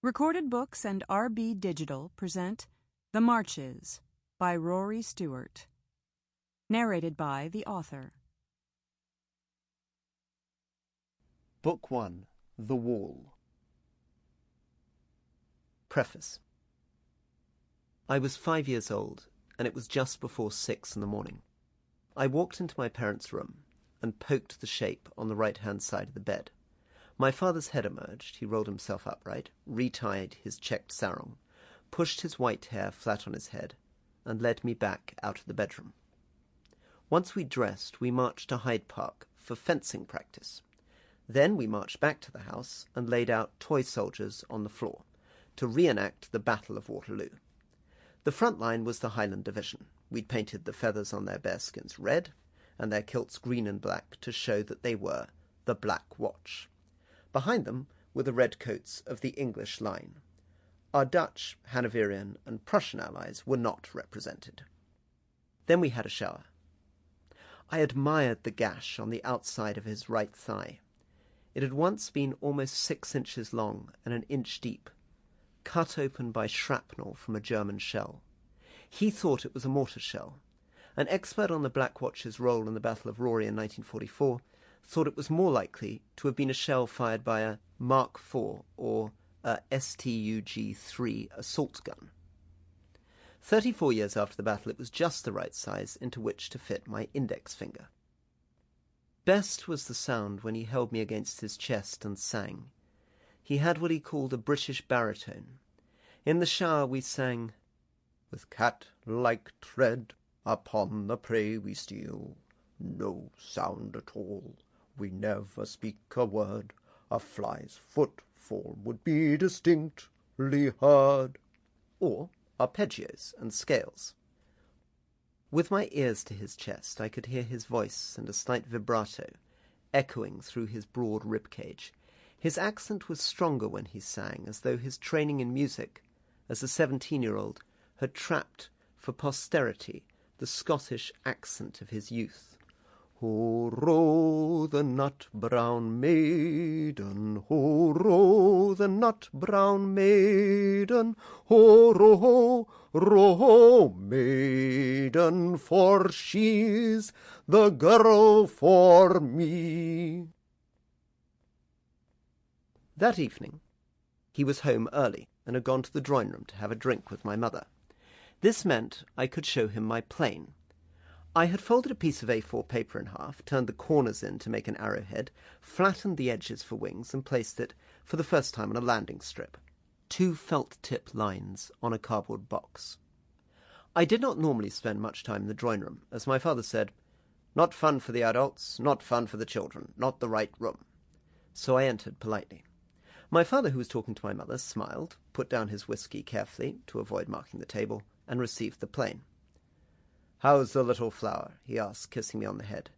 Recorded Books and RB Digital present The Marches by Rory Stewart. Narrated by the author. Book 1. The Wall. Preface. I was 5 years old, and it was just before 6 in the morning. I walked into my parents' room and poked the shape on the right-hand side of the bed. My father's head emerged. He rolled himself upright, retied his checked sarong, pushed his white hair flat on his head, and led me back out of the bedroom. Once we dressed, we marched to Hyde Park for fencing practice. Then we marched back to the house and laid out toy soldiers on the floor to reenact the Battle of Waterloo. The front line was the Highland Division. We'd painted the feathers on their bearskins red and their kilts green and black to show that they were the Black Watch. Behind them were the red coats of the English line. Our Dutch, Hanoverian, and Prussian allies were not represented. Then we had a shower. I admired the gash on the outside of his right thigh. It had once been almost 6 inches long and an inch deep, cut open by shrapnel from a German shell. He thought it was a mortar shell. An expert on the Black Watch's role in the Battle of Rory in 1944 thought it was more likely to have been a shell fired by a Mark IV or a STUG-3 assault gun. 34 years after the battle, it was just the right size into which to fit my index finger. Best was the sound when he held me against his chest and sang. He had what he called a British baritone. In the shower we sang, "With cat-like tread upon the prey we steal, no sound at all. We never speak a word, a fly's footfall would be distinctly heard," or arpeggios and scales. With my ears to his chest, I could hear his voice and a slight vibrato echoing through his broad ribcage. His accent was stronger when he sang, as though his training in music as a 17-year-old had trapped for posterity the Scottish accent of his youth. Ho, row the nut-brown maiden, ho, row the nut-brown maiden, ho, row, maiden, for she's the girl for me. That evening he was home early and had gone to the drawing-room to have a drink with my mother. This meant I could show him my plane. I had folded a piece of A4 paper in half, turned the corners in to make an arrowhead, flattened the edges for wings, and placed it, for the first time, on a landing strip. 2 felt-tip lines on a cardboard box. I did not normally spend much time in the drawing-room, as my father said, "Not fun for the adults, not fun for the children, not the right room." So I entered politely. My father, who was talking to my mother, smiled, put down his whiskey carefully to avoid marking the table, and received the plane. "How's the little flower?" he asked, kissing me on the head.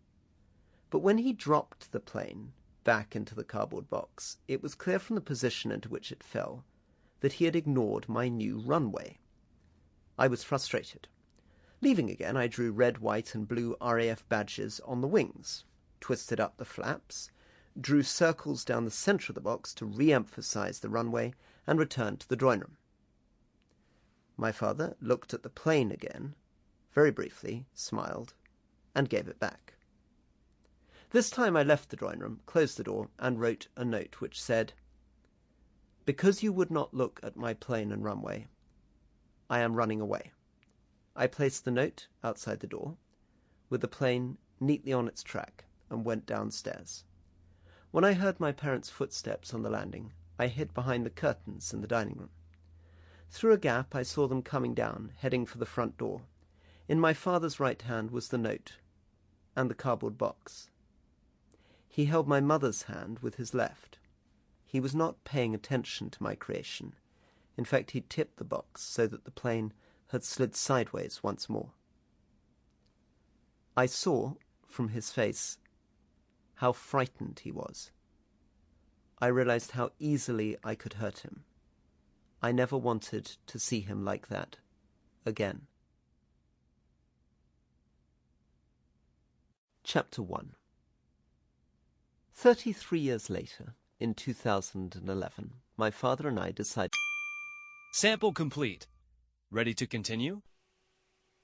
But when he dropped the plane back into the cardboard box, it was clear from the position into which it fell that he had ignored my new runway. I was frustrated. Leaving again, I drew red, white, and blue RAF badges on the wings, twisted up the flaps, drew circles down the centre of the box to re-emphasize the runway, and returned to the drawing-room. My father looked at the plane again, very briefly, smiled, and gave it back. This time I left the drawing-room, closed the door, and wrote a note which said, "Because you would not look at my plane and runway, I am running away." I placed the note outside the door, with the plane neatly on its track, and went downstairs. When I heard my parents' footsteps on the landing, I hid behind the curtains in the dining room. Through a gap I saw them coming down, heading for the front door. In my father's right hand was the note and the cardboard box. He held my mother's hand with his left. He was not paying attention to my creation. In fact, he tipped the box so that the plane had slid sideways once more. I saw, from his face, how frightened he was. I realized how easily I could hurt him. I never wanted to see him like that again. Chapter 1. 33 years later, in 2011, my father and I decided... Sample complete. Ready to continue?